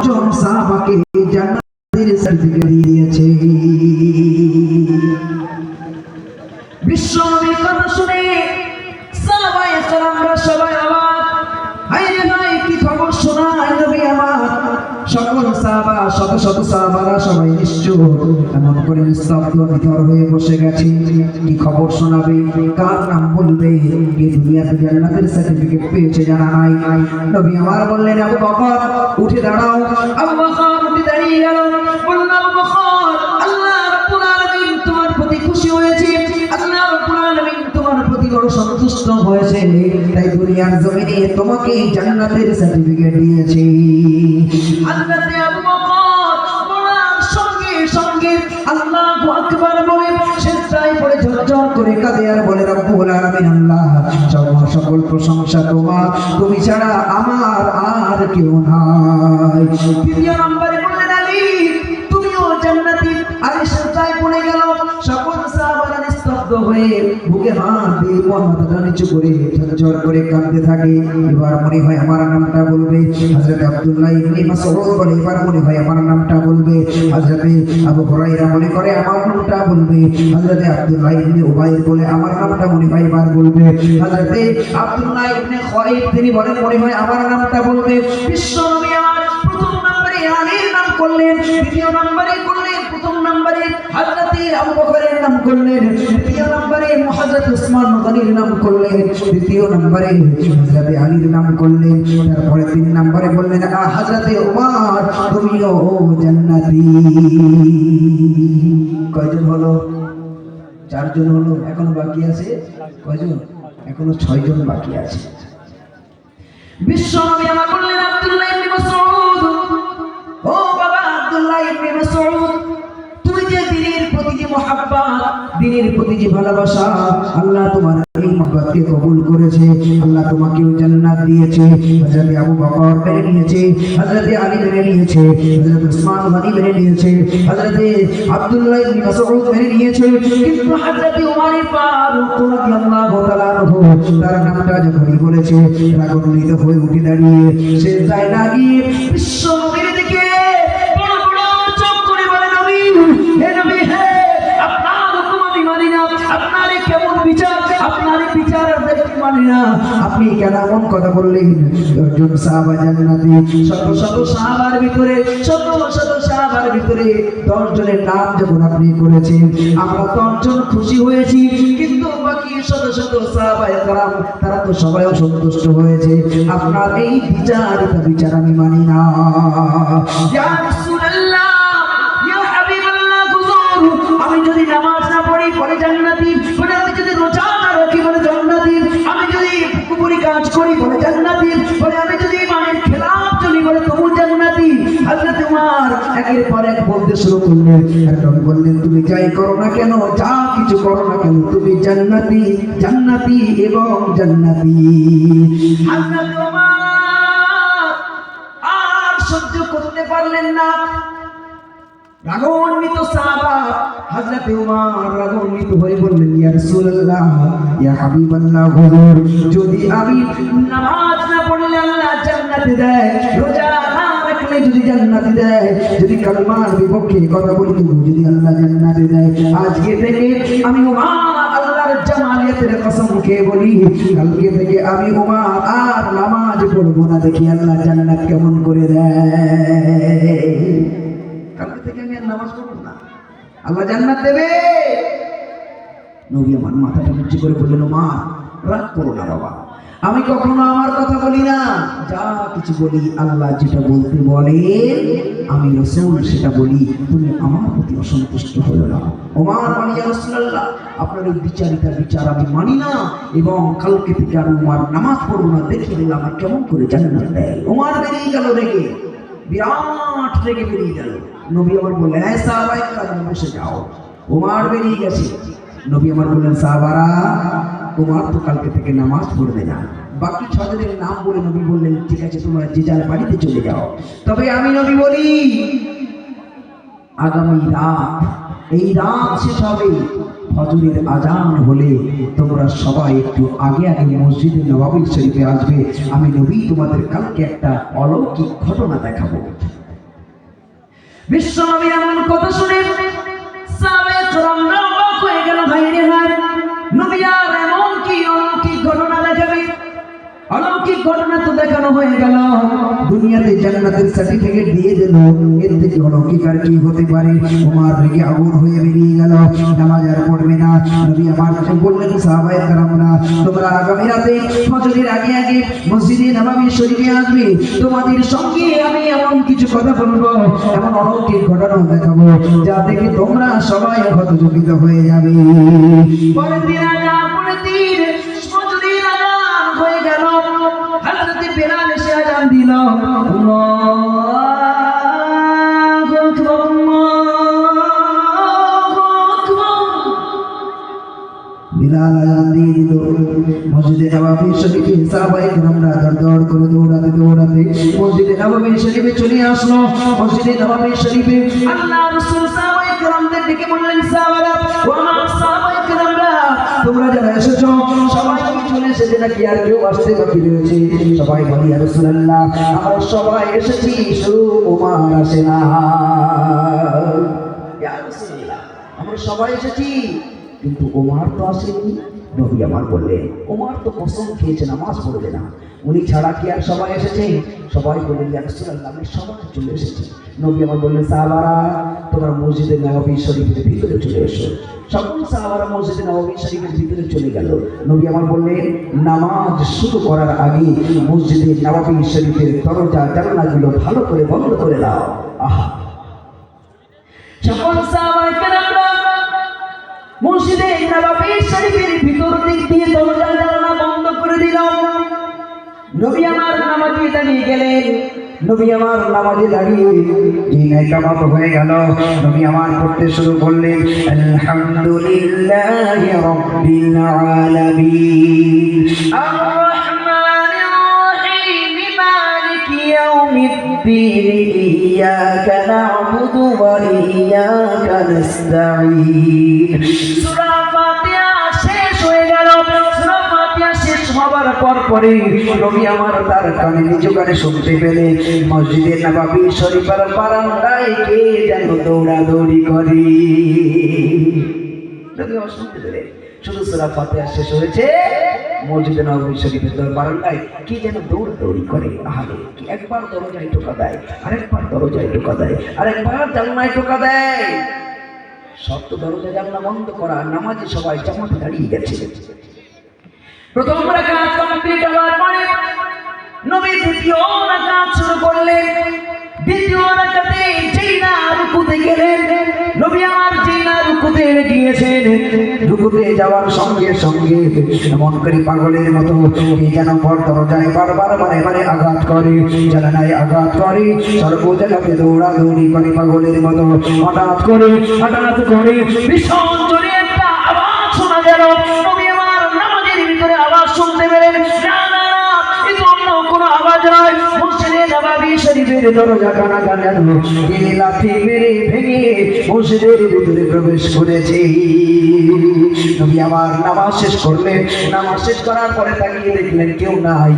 জন সাহাবাকে জান্নাতের সার্টিফিকেট দিয়েছে। বিশ্বনবীর কথা শুনে সাহাবায়ে কেরামরা সবাই অবাক, হায় রে ভাই কি খবর শোনায় নবী আমার। সকল সাহাবা শত শত সাহাবারা সবাই নিশ্চুপ, এমন করে নিস্তব্ধ নিথর হয়ে বসে গেছে। কি খবর শোনাবে, কার নাম বলবে, এই দুনিয়াতে জান্নাতের সার্টিফিকেট পেয়েছে জানা নাই। নবী আমার বললেন, আবু বকর উঠে দাঁড়াও। আবু বকর উঠে দাঁড়িয়ে গেল, বলল, আবু বকর আল্লাহ রাব্বুল আলামিন তোমার প্রতি খুশি হয়েছে, আল্লাহ রাব্বুল আলামিন তোমার প্রতি বড় সন্তুষ্ট হয়েছে, তাই দুনিয়ার জমিনে তোমাকে জান্নাতের সার্টিফিকেট দিয়েছে। হযরত আবু বকর বলার সঙ্গে সঙ্গে আল্লাহু আকবার বলে সেজদায় পড়ে ঝরঝর করে কাঁদে আর বলে, রব্বুল আলামিন আল্লাহ সকল প্রশংসা তোমার, তুমি ছাড়া আমার আর কেউ নাই। দ্বিতীয় নম্বরে বললেন, আলী তুমিও জান্নাতি। আলী সেজদায় পড়ে গেল। সকল সাহাবারা নিস্তব্ধ হয়ে বুকে হাত দিয়ে মাথাটা নিচু করে ঝরঝর করে কাঁদতে থাকে। এবার মনে হয় আমার নামটা বলবে। হযরত আব্দুল্লাহ ইবনে মাসউদ বলে, এবার মনে হয় আমার নামটা বলবে। হযরত আবু হুরায়রা মনে করে আমার নামটা বলবে। হযরত আব্দুল্লাহ ইবনে উবাই বলে আমার নামটা মনে হয় এবার বলবে। হযরত আব্দুল্লাহ ইবনে খালিদ তিনি বলেন মনে হয় আমার নামটা বলবে। বিশ্বনবী আমার প্রথম নম্বরে আলীর নাম করলেন, দ্বিতীয় নম্বরে করলেন, প্রথম নম্বরে হযরত আবু বকরের নাম করলেন, দ্বিতীয় নম্বরে হযরত উসমান গনির নাম করলেন, তৃতীয় নম্বরে হযরত আলীর নাম করলেন, তারপরে তিন নম্বরে বললেন, হযরত ওমর তুমিও জান্নাতি। কয়জন হলো? চারজন হলো, এখনো বাকি আছে কয়জন? এখনো 6 জন বাকি আছে। বিশ্বনবী আমার বললেন, আব্দুল্লাহ ইবনে মাসউদ, ও বাবা আব্দুল্লাহ ইবনে মাসউদ, তুমি যে দ্বীনের প্রতি যে মহব্বত, দ্বীনের প্রতি যে ভালোবাসা, আল্লাহ তোমার এই মহব্বতকে কবুল করেছে, আল্লাহ তোমাকে জান্নাত দিয়েছে। হযরত আবু বকর মেনে নিয়েছে, হযরত আলী মেনে নিয়েছে, হযরত উসমান গনি মেনে নিয়েছে, হযরত আব্দুল্লাহ ইবনে মাসউদ মেনে নিয়েছে, কিন্তু হযরত ওমর ফারুক রাদিয়াল্লাহু তাআলা আনহু তার নামটা যখনই বলেছে রাগান্বিত হয়ে উঠে দাঁড়িয়ে সেজদায় লাগিয়ে বিশ্বনবীর দিকে বড় বড় চোখ করে বলে, নবী হে নবী হে, আপনার হুকুম আমি মানি না, আপনার কেমন বিচার, আপনার বিচার দেখতে মানি না, আপনি কেন এমন কথা বললেন? 10 জন সাহাবা জান্নাতি, শত শত সাহাবার ভিতরে 10 জনের নাম যখন আপনি করেছেন আমরা 10 জন খুশি হয়েছি, কিন্তু বাকি শত শত সাহাবায়ে কেরাম তারা তো সবাই অসন্তুষ্ট হয়েছে। আপনার এই বিচার আমি মানি না। ইয়া রাসূলুল্লাহ, ইয়া হাবিবাল্লাহ, হুজুর আমি যদি নামাজ না পড়ি বলে জান্নাতি, বলে আমি যদি রোজা না রাখি বলে জান্নাতি, আমি যদি কুফরি কাজ করি বলে জান্নাতি, বলে আমি যদি ইমানের খেলাফ চলি বলে তবু জান্নাতি। হযরত ওমর একের পর এক বলতে শুরু করলেন, একদম বললেন, তুমি যাই করো না কেন, যা কিছু করো না কেন, তুমি জান্নাতি, জান্নাতি এবং জান্নাতি। হযরত ওমর আর সহ্য করতে পারলেন না। রাগান্বিত সাহাবা হযরত ওমর রাগান্বিত হয়ে বললেন, ইয়া রাসূলুল্লাহ, ইয়া হাবিবাল্লাহ, হুজুর যদি আমি নামাজ না পড়লে আল্লাহ জান্নাতে দেয়, রোজা না রাখলে যদি জান্নাতে দেয়, যদি কালমার বিপক্ষে কথা বলি তবু যদি আল্লাহ জান্নাতে দেয়, আজকে থেকে আমি ওমর আল্লাহর জামালিয়াতের কসম খেয়ে বলি, কালকে থেকে আমি ওমর আর নামাজ পড়বো না, দেখি আল্লাহ জান্নাত কেমন করে দেয়। কালকে থেকে আমি আর নামাজ পড়ব না, আল্লাহ জান্নাত দেবে। নবী আমার মাথাটা নিচু করে বললেন, ওমর রাগ করো না বাবা, আমি কখনো আমার কথা বলি না, যা কিছু বলি আল্লাহ যেটা বলতে বলে আমি রাসূল সেটা বলি, তুমি আমার প্রতি অসন্তুষ্ট হও না। ওমর বলে, ইয়া রাসূলুল্লাহ, আপনার এই বিচার আমি মানি না, এবং কালকে থেকে আমি ওমর নামাজ পড়ব না, দেখি দিলাম আমার কেমন করে জান্নাত দেয়। ওমর বেরিয়ে গেল রেগে, বিরাট রেগে বেরিয়ে গেল। নবী আমার বললেন, হ্যাঁ সাহাবায়ে কেরাম বসে যাও। ওমর বেরিয়ে গেছে। নবী আমার বললেন, সাহাবারা ওমর তো কালকে থেকে নামাজ পড়বে না। বাকি 6 জনের নাম বলে নবী বললেন, ঠিক আছে তোমরা যে যার বাড়িতে চলে যাও। তবে আমি নবী বলি, আগামী রাত, এই রাত শেষ হবে, ফজরের আজান হলে তোমরা সবাই একটু আগে আগে মসজিদে নববী শরীফে আসবে। আমি নবী তোমাদের কালকে একটা অলৌকিক ঘটনা দেখাবো। বিশ্বনবীর এমন কথা শুনে সাহাবায়ে কেরামরা অবাক হয়ে গেল। ভাই রে ভাই, নবী আর এমন কি অলৌকিক ঘটনা দেখাবে? অলৌকিক ঘটনা তো দেখানো হয়ে গেল, দুনিয়াতে জান্নাতের সার্টিফিকেট দিয়ে দিল, এর থেকে অলৌকিক আর কি হতে পারে? ওমর রেগে আগুন হয়ে বেরিয়ে গেল, নামাজ আর পড়বে না। নবী আমার বললেন, সাহাবায়ে কেরামরা তোমরা আগামী রাতে ফজরের আগে আগে মসজিদে নববী শরীফে আসবে, তোমাদের সঙ্গে আমি এমন কিছু কথা বলবো, এমন অলৌকিক ঘটনা দেখাবো, যা দেখে তোমরা সবাই হতচকিত হয়ে যাবে। পরের দিন পরের দিন ফজরের আযান হয়ে গেল, হযরত বেলাল এসে আযান দিল। আল্লাহু আকবার, আল্লাহু আকবার। বেলাল আযান দিয়ে দিল। মসজিদে নববী শরীফে সাহাবায়ে কেরামরা দৌড় করে দৌড়াতে মসজিদে নববী শরীফে চলে আসলো। মসজিদে নববী শরীফে আল্লাহ রাসূল সাহাবায়ে কেরামদের ডেকে বললেন, সাহাবারা ও আমার সাহাবায়ে কেরামরা, তোমরা যারা এসেছো সবাই কি চলে এসেছে নাকি আর কেউ আসতে বাকি রয়েছে? সবাই বলি, ইয়া রাসূলুল্লাহ আমরা সবাই এসেছি, শুধু ওমর আসে না। ইয়া রাসূলুল্লাহ আমরা সবাই এসেছি, কিন্তু ওমর তো আসেনি। নবী আমার বললেন, ওমর তো কসম খেয়েছে নামাজ পড়বে না, উনি ছাড়া কি আর সবাই এসেছে? সবাই বললেন, ইয়া রাসূলুল্লাহ আমি সবাই চলে এসেছি। নবী আমার বললেন, সাহাবারা তোমরা মসজিদে নববী শরীফের ভিতরে চলে এসো। সকল সাহাবারা মসজিদে নববী শরীফের ভিতরে চলে গেল। নবী আমার বললেন, নামাজ শুরু করার আগে মসজিদে নববী শরীফের দরজা জানালাগুলো ভালো করে বন্ধ করে দাও। আহা, সকল সাহাবায়ে কেরামরা মসজিদে নববী শরীফের ভিতর দিক দিয়ে দরজা জানালা বন্ধ করে দিল। নবী আমার নামাজে দাঁড়িয়ে গেলেন। নবী আমার নামাজে দাঁড়িয়ে দিন ইকামত হয়ে গেল। নবী আমার পড়তে শুরু করলেন, আলহামদুলিল্লাহি রাব্বিল আলামিন আর রহমানির রহিম মালিকি ইয়াউমিদ্দিন ইয়াকা না'বুদু ওয়া ইয়াকা নাস্তাঈন। সূরা ফাতিহা শেষ হয়ে গেল। সূরা ফাতিহা শেষ হবার পরে নবী আমার তার কানে নিজ কানে শুনতে পেলে মসজিদে নববী শরীফের বারান্দায় কে যেন দৌড়াদৌড়ি করে। নবী আমার শুনতে পেলে শুধু সূরা ফাতিহা শেষ হয়েছে, মসজিদে নববী শরীফের বারান্দায় কি যেন দৌড়াদৌড়ি করে। আহারে, কি একবার দরজায় টোকা দেয়, আরেকবার দরজায় টোকা দেয়, আরেকবার জানলায় টোকা দেয়। সব তো দরজা জানলা বন্ধ করা, নামাজে সবাই জামাতে দাঁড়িয়ে গেছে। প্রথম রাকাত কমপ্লিট হওয়ার পরে নবী দ্বিতীয় রাকাত শুরু করলেন। দ্বিতীয় রাকাতে যেই না রুকুতে গেলেন, নবী আমার যেই না রুকুতে গিয়েছেন, রুকুতে যাওয়ার সঙ্গে সঙ্গে এমন করে পাগলের মতো কে যেন পর দরজায় বারবার বারে আঘাত করে, জানালায় আঘাত করে, সর্ব জায়গাতে দৌড়াদৌড়ি করে পাগলের মতো। হঠাৎ করে ভীষণ জোরে একটা আওয়াজ শোনা গেল। নবী আমার নামাজের ভিতরে আওয়াজ শুনতে পেলেন, না না না, এটা অন্য কোনো আওয়াজ নয়, মসজিদে নববী শরীফের দরজা কানাকানি লাথি মেরে ভেঙে মসজিদের ভিতরে প্রবেশ করেছে। নবী আমার নামাজ শেষ করলেন। নামাজ শেষ করার পরে তাকিয়ে দেখলেন কেউ নাই।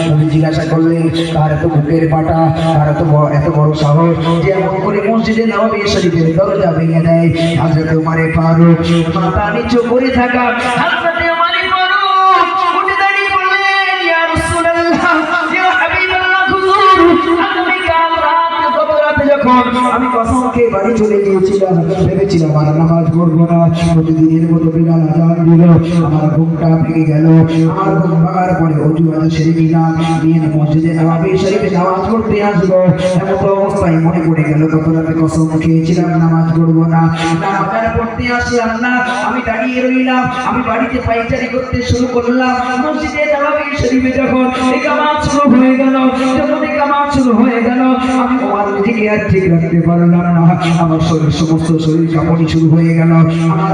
নবী জিজ্ঞাসা করলেন, কার এত বুকের পাটা, কার এত বড় সাহস যে এমন করে মসজিদে নববী শরীফের দরজা ভেঙে দেয়? হযরত ওমর ফারুক মাথা নিচু করে থাকা হযরত ওমর ফারুক উঠে দাঁড়িয়ে বললেন, ইয়া রাসূলুল্লাহ, ইয়া হাবিবাল্লাহ, হুজুর আপনি কাল রাত গত রাতে যখন আমি কসম খেয়ে বাড়ি চলে গিয়েছিলাম, ভেবেছিলাম আর নামাজ পড়বো না, প্রতিদিনের মতো বেলাল আযান দিল, আমার ঘুমটা ভেঙে গেল। আমার ঘুম ভাঙার পরে অজু সেরে নিলাম, নিয়ে মসজিদে নববী শরীফে নামাজ পড়তে আসবো। এমন অবস্থায় মনে পড়ে গেল গত রাতে কসম খেয়েছিলাম নামাজ পড়বো না, নামাজ পড়তে আসলাম না, আমি দাঁড়িয়ে রইলাম। আমি বাড়িতে পায়চারি করতে শুরু করলাম। মসজিদে নববী শরীফে যখন ইকামত শুরু হয়ে গেল, আমি আমার নিজেকে আর ঠিক রাখতে পারলাম না। আমার সমস্ত শরীর কাঁপনি শুরু হয়ে গেল, আমার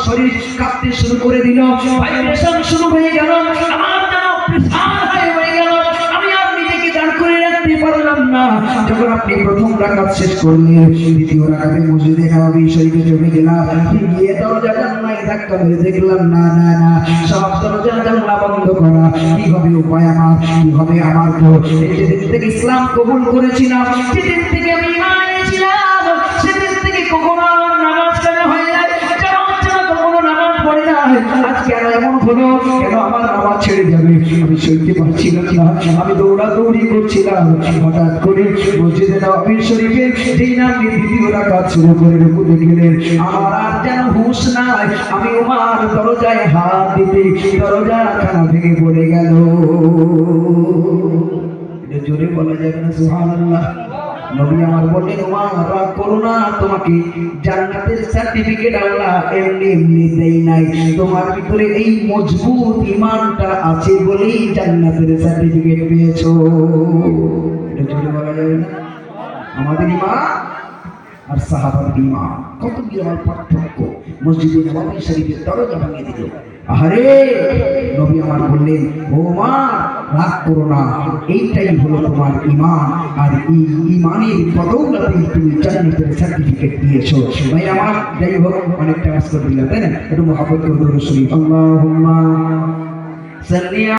শরীর কাঁপতে শুরু করে দিল, ভাইব্রেশন শুরু হয়ে গেল, আমার যেন প্রেসার হয়ে গেল, আমি আর নিজেকে দাঁড় করে রাখতে পারলাম না। যখন আপনি প্রথম রাকাত শেষ করলেন, দ্বিতীয় রাকাতে মসজিদে নববী শরীফে চলে গেলাম, গিয়ে দরজা জানলায় ধাক্কা মেরে দেখলাম না না না, সব দরজা জানলা বন্ধ করা। কি হবে উপায় আমার, কি হবে আমার? তো যেদিন থেকে ইসলাম কবুল করেছিলাম, সেদিন থেকে আমি ছিলাম সেদিন থেকে কখনো আমার নামাজ কাজা হয় না, কখনো নামাজ পড়ে না। আজ কেন এমন হলো, কেন আমার নামাজ ছেড়ে যাবে? আমি সইতে পারছিলাম না, আমি দৌড়াদৌড়ি করছিলাম। হঠাৎ করে মসজিদে নববী শরীফে যেই নামে দ্বিতীয় রাকাত শুরু করে রুকুতে গেলেন, আমার আর যেন হুঁশ নাই। আমি ওমার দরজায় হাত দিতে দরজা খানা ভেঙে পড়ে গেল। এটা জোরে বলা যাবে না সুবহানাল্লাহ। নবী আমার বললেন, ওমর রাগ করো না, তোমাকে জান্নাতের সার্টিফিকেট আল্লাহ এমনি এমনি দেই নাই, তোমার ভিতরে এই মজবুত ঈমানটা আছে বলেই জান্নাতের সার্টিফিকেট পেয়েছো। এটা জোরে বলা যাবে না? আমাদের ঈমান আর সাহাবাদের ঈমান কত বিরাট পার্থক্য। মসজিদে নববী শরীফের দরজা ভেঙে দিল। আরে নবী আমার বললেন, ও মা রাগ করো না, এইটাই হলো তোমার ঈমান, আর এই ঈমানের বদৌলতে তুমি জান্নাতের সার্টিফিকেট দিয়েছো। ভাই আমার যাই হোক অনেকটা কাজ করে দিলাম, তাই না? একটু মহব্বত করে দরুদ শরীফ, আল্লাহুম্মা সাল্লি